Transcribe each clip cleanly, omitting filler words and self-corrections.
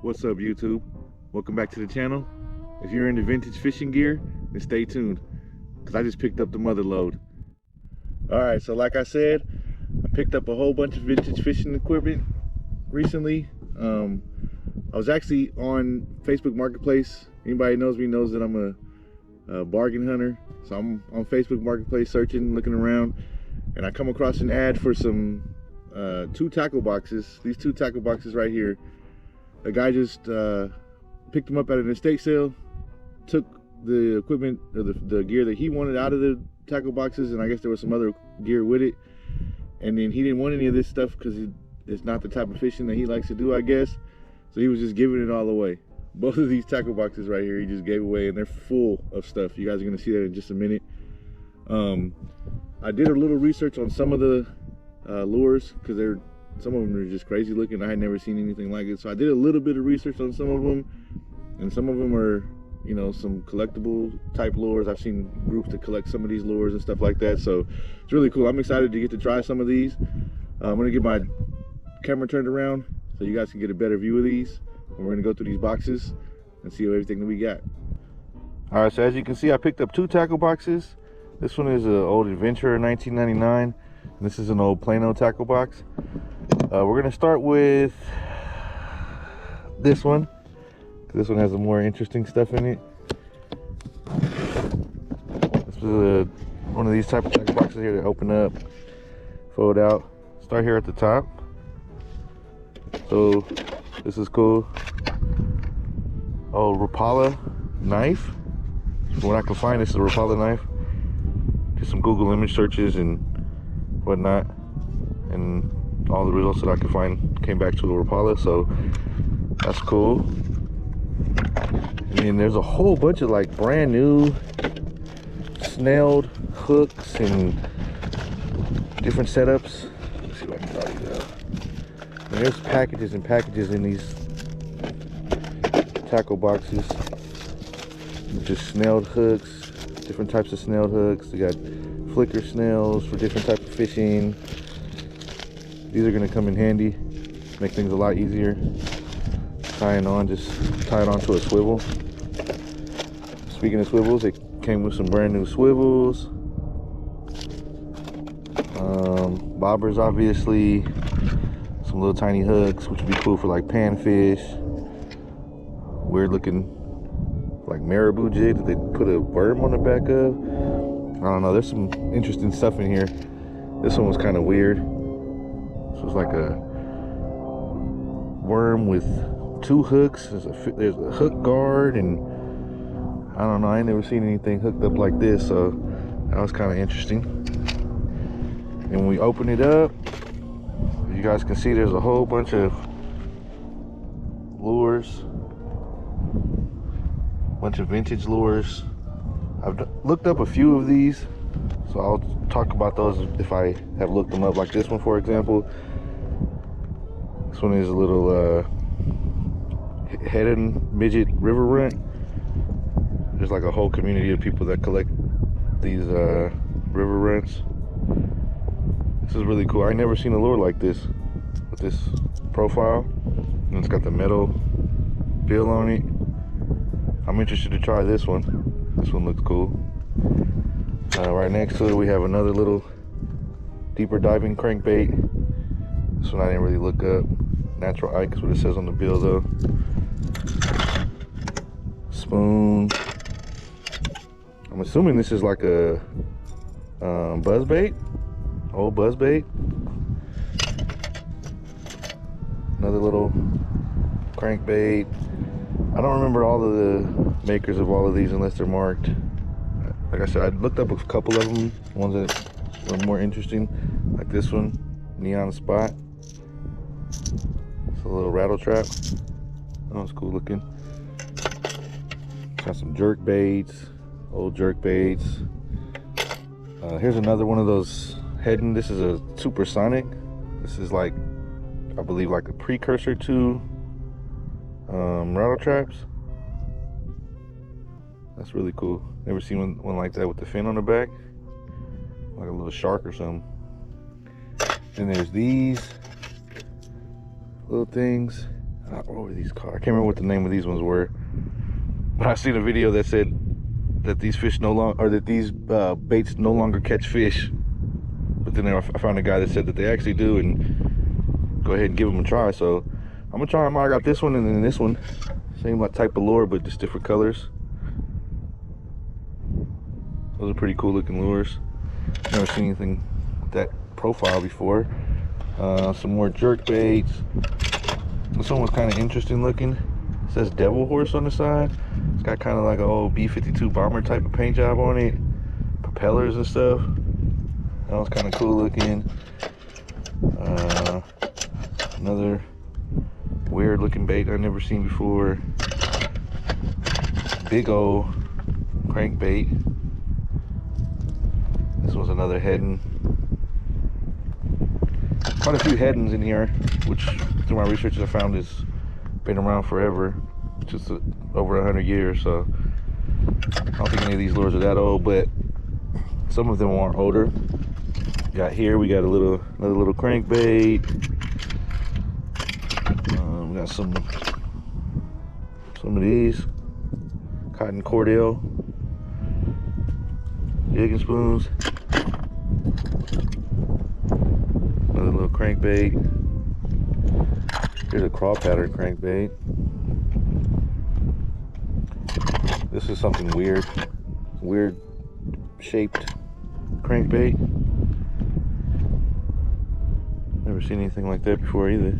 What's up, YouTube? Welcome back to the channel. If you're into vintage fishing gear, then stay tuned, because I just picked up the mother load. Alright, so like I said, I picked up a whole bunch of vintage fishing equipment recently. I was actually on Facebook Marketplace. Anybody knows me knows that I'm a bargain hunter. So I'm on Facebook Marketplace searching, looking around, and I come across an ad for some 2 tackle boxes. These 2 tackle boxes right here. A guy just picked them up at an estate sale, took the equipment or the gear that he wanted out of the tackle boxes, and I guess there was some other gear with it. And then he didn't want any of this stuff because it's not the type of fishing that he likes to do, I guess. So he was just giving it all away. Both of these tackle boxes right here, he just gave away, and they're full of stuff. You guys are gonna see that in just a minute. I did a little research on some of the lures, because some of them are just crazy looking. I had never seen anything like it. So I did a little bit of research on some of them, and some of them are, you know, some collectible type lures. I've seen groups that collect some of these lures and stuff like that. So it's really cool. I'm excited to get to try some of these. I'm gonna get my camera turned around so you guys can get a better view of these. And we're gonna go through these boxes and see everything that we got. All right, so as you can see, I picked up 2 tackle boxes. This one is an old Adventurer 1999. And this is an old Plano tackle box. We're gonna start with this one. This one has some more interesting stuff in it. This is one of these type of tackle boxes here that open up, fold out. Start here at the top. So this is cool. Oh, Rapala knife. From what I can find, this is a Rapala knife. Just some Google image searches and whatnot, and all the results that I could find came back to the Rapala, so that's cool. And then there's a whole bunch of like brand new snailed hooks and different setups. Let's see if I can draw these out. And there's packages and packages in these tackle boxes. Just snailed hooks, different types of snailed hooks. They got flicker snails for different types of fishing. These are going to come in handy, make things a lot easier. Tying on, just tie it onto a swivel. Speaking of swivels, it came with some brand new swivels. Bobbers, obviously. Some little tiny hooks, which would be cool for like panfish. Weird looking like marabou jig that they put a worm on the back of. I don't know, there's some interesting stuff in here. This one was kind of weird. This was like a worm with 2 hooks. There's a hook guard, and I don't know, I ain't never seen anything hooked up like this, so that was kind of interesting. And when we open it up, you guys can see there's a whole bunch of lures, bunch of vintage lures. I've looked up a few of these, so I'll talk about those if I have looked them up, like this one, for example. This one is a little Head Midget River Runt. There's like a whole community of people that collect these river runts. This is really cool. I never seen a lure like this with this profile, and it's got the metal bill on it. I'm interested to try this one. This one looks cool. Right next to it, we have another little deeper diving crankbait. This one I didn't really look up. Natural Ike is what it says on the bill, though. Spoon. I'm assuming this is like a buzzbait. Old buzzbait. Another little crankbait. I don't remember all of the makers of all of these unless they're marked. Like I said, I looked up a couple of them, ones that were more interesting, like this one, Neon Spot. It's a little rattle trap. That one's cool looking. Got some jerk baits, old jerk baits. Here's another one of those Heddon. This is a Supersonic. This is like, I believe, like a precursor to rattle traps. That's really cool. Never seen one like that with the fin on the back, like a little shark or something. Then there's these little things. What were these called? I can't remember what the name of these ones were. But I seen a video that said that these fish no longer, or that these baits no longer catch fish. But then I found a guy that said that they actually do, and go ahead and give them a try. So I'm gonna try them out. I got this one and then this one. Same like type of lure, but just different colors. Those are pretty cool looking lures. Never seen anything with that profile before. Some more jerk baits. This one was kind of interesting looking. It says Devil Horse on the side. It's got kind of like an old B-52 bomber type of paint job on it. Propellers and stuff. That was kind of cool looking. Another weird looking bait I've never seen before. Big old crankbait. This was another heading. Quite a few headings in here, which through my research I found has been around forever, just over 100 years. So I don't think any of these lures are that old, but some of them are older. Got here, we got another little crankbait. We got some of these cotton cordell jigging spoons. Another little crankbait. Here's a crawl pattern crankbait. This is something weird shaped crankbait. Never seen anything like that before either.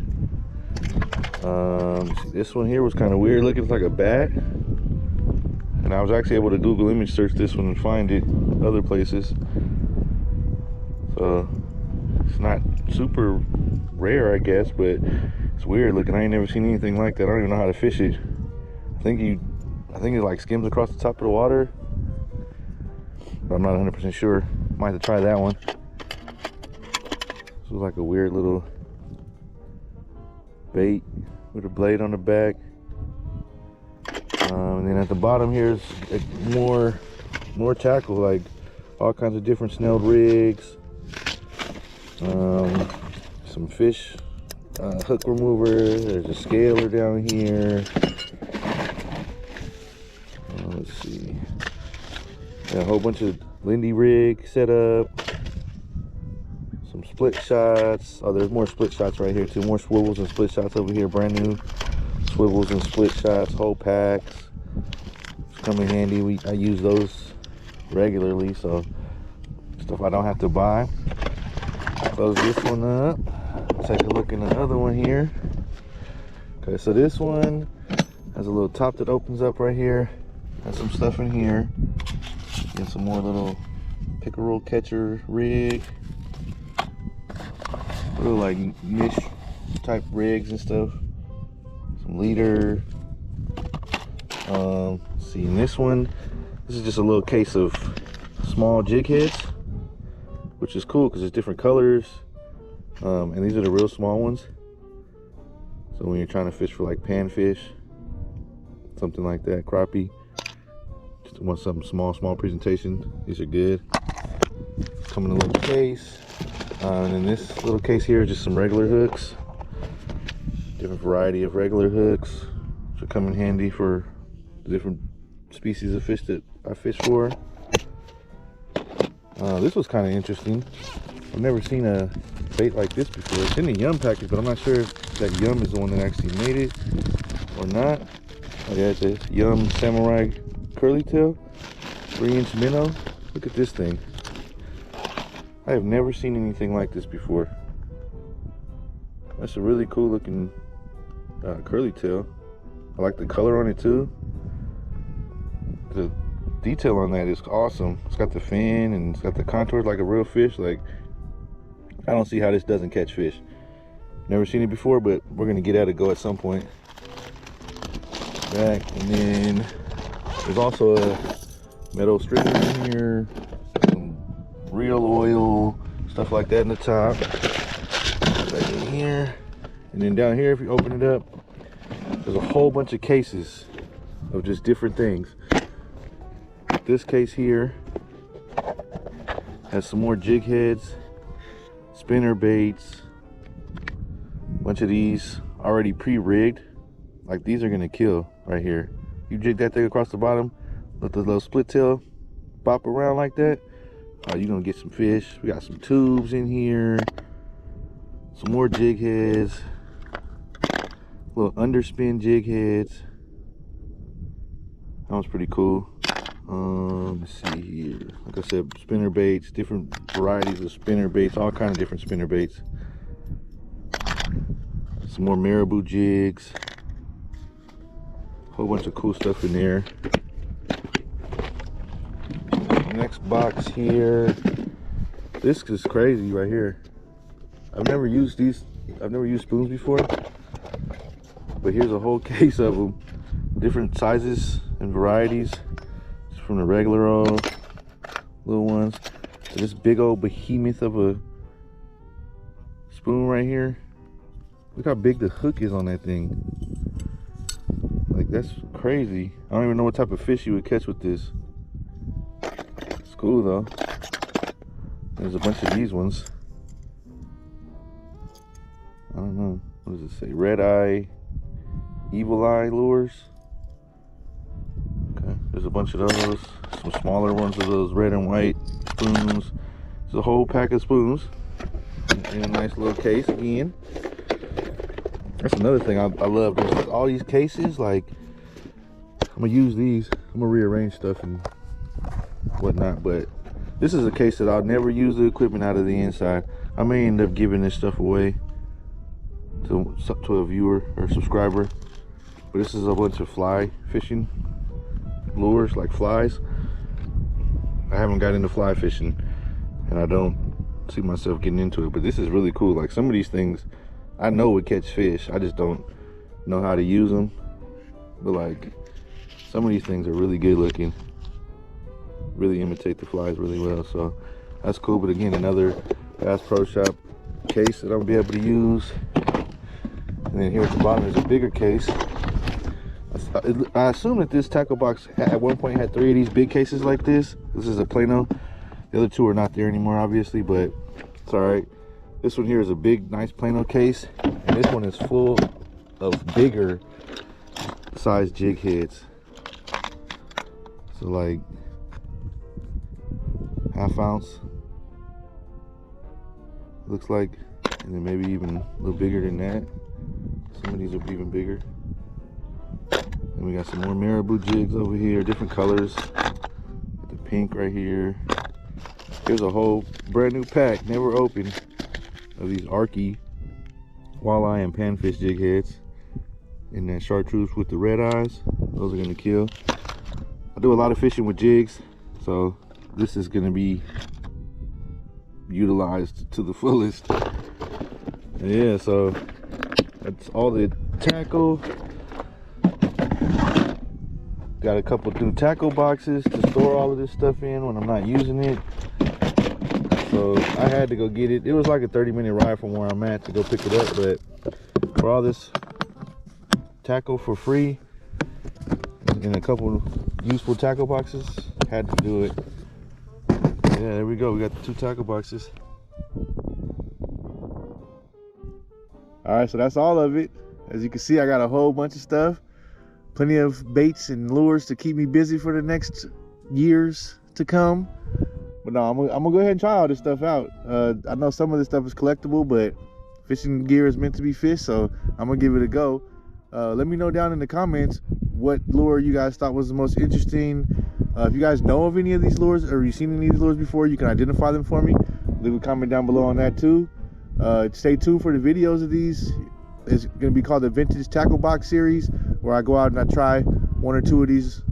This one here was kind of weird looking. It's like a bat, and I was actually able to Google image search this one and find it other places. So it's not super rare, I guess, but it's weird looking. I ain't never seen anything like that. I don't even know how to fish it. I think it like skims across the top of the water, but I'm not 100% sure. Might have to try that one. This was like a weird little bait with a blade on the back. And then at the bottom here is more tackle, like all kinds of different snelled rigs. Some fish hook remover. There's a scaler down here. Let's see. Got a whole bunch of Lindy rig set up. Some split shots. Oh, there's more split shots right here too. More swivels and split shots over here. Brand new swivels and split shots. Whole packs. It's come in handy. I use those regularly, so stuff I don't have to buy. Close this one up. Take a look in the other one here. Okay, so this one has a little top that opens up right here. Has some stuff in here. Get some more little pickerel catcher rig. Little like niche type rigs and stuff. Some leader. See, in this one, this is just a little case of small jig heads, which is cool because it's different colors. And these are the real small ones. So when you're trying to fish for like panfish, something like that, crappie, just want something small presentation, these are good. Come in a little case. And in this little case here is just some regular hooks. Different variety of regular hooks, which will come in handy for the different species of fish that I fish for. This was kind of interesting. I've never seen a bait like this before. It's in the Yum package, but I'm not sure if that Yum is the one that actually made it or not. Oh yeah, it's a Yum Samurai Curly Tail 3-inch minnow. Look at this thing. I have never seen anything like this before. That's a really cool looking curly tail. I like the color on it too. The detail on that is awesome. It's got the fin and it's got the contours like a real fish. Like, I don't see how this doesn't catch fish. Never seen it before, but we're gonna get at it go at some point. Back, and then there's also a metal string in here, some real oil, stuff like that in the top. Right in here, and then down here, if you open it up, there's a whole bunch of cases of just different things. This case here has some more jig heads, spinner baits, a bunch of these already pre-rigged. like these are gonna kill right here. You jig that thing across the bottom, let the little split tail bop around like that. You're gonna get some fish. We got some tubes in here, some more jig heads, little underspin jig heads. That was pretty cool. Let's see here. Like I said, spinner baits, different varieties of spinner baits, all kind of different spinner baits. Some more marabou jigs. Whole bunch of cool stuff in there. Next box here. This is crazy right here. I've never used these. I've never used spoons before. But here's a whole case of them. Different sizes and varieties. From the regular old little ones to this big old behemoth of a spoon right here. Look how big the hook is on that thing. Like, that's crazy. I don't even know what type of fish you would catch with this. It's cool though. There's a bunch of these ones. I don't know. What does it say? Red eye, evil eye lures. There's a bunch of those, some smaller ones of those red and white spoons. There's a whole pack of spoons in a nice little case again. That's another thing I love. There's all these cases, like, I'm gonna use these. I'm gonna rearrange stuff and whatnot, but this is a case that I'll never use the equipment out of the inside. I may end up giving this stuff away to a viewer or subscriber, but this is a bunch of fly fishing lures, like flies. I haven't got into fly fishing and I don't see myself getting into it, but this is really cool. Like, some of these things I know would catch fish, I just don't know how to use them. But like, some of these things are really good looking, really imitate the flies really well, so that's cool. But again, another Bass Pro Shop case that I'll be able to use. And then here at the bottom is a bigger case. I assume that this tackle box at one point had 3 of these big cases like this. This is a Plano. The other 2 are not there anymore, obviously, but it's all right. This one here is a big, nice Plano case, and this one is full of bigger size jig heads. So like ½ ounce, looks like, and then maybe even a little bigger than that. Some of these are even bigger. And we got some more marabou jigs over here, different colors. The pink right here. Here's a whole brand new pack, never opened, of these Arky walleye and panfish jig heads. And that chartreuse with the red eyes. Those are gonna kill. I do a lot of fishing with jigs, so this is gonna be utilized to the fullest. And yeah, so that's all the tackle. Got a couple new tackle boxes to store all of this stuff in when I'm not using it. So I had to go get it. It was like a 30-minute ride from where I'm at to go pick it up, but for all this tackle for free and a couple useful tackle boxes, had to do it. Yeah, there we go. We got the 2 tackle boxes. All right, so that's all of it. As you can see, I got a whole bunch of stuff. Plenty of baits and lures to keep me busy for the next years to come. But no, I'm gonna go ahead and try all this stuff out. I know some of this stuff is collectible, but fishing gear is meant to be fished, so I'm gonna give it a go. Let me know down in the comments what lure you guys thought was the most interesting. If you guys know of any of these lures or you've seen any of these lures before, you can identify them for me. Leave a comment down below on that too. Stay tuned for the videos of these. It's going to be called the Vintage Tackle Box series, where I go out and I try 1 or 2 of these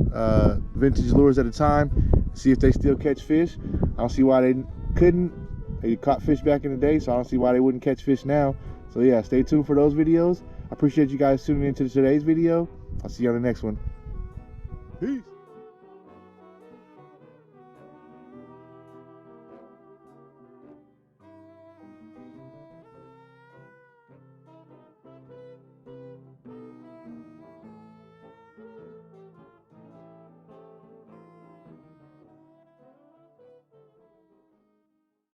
vintage lures at a time, see if they still catch fish. I don't see why they couldn't. They caught fish back in the day, so I don't see why they wouldn't catch fish now. So yeah, stay tuned for those videos. I appreciate you guys tuning into today's video. I'll see you on the next one. Peace.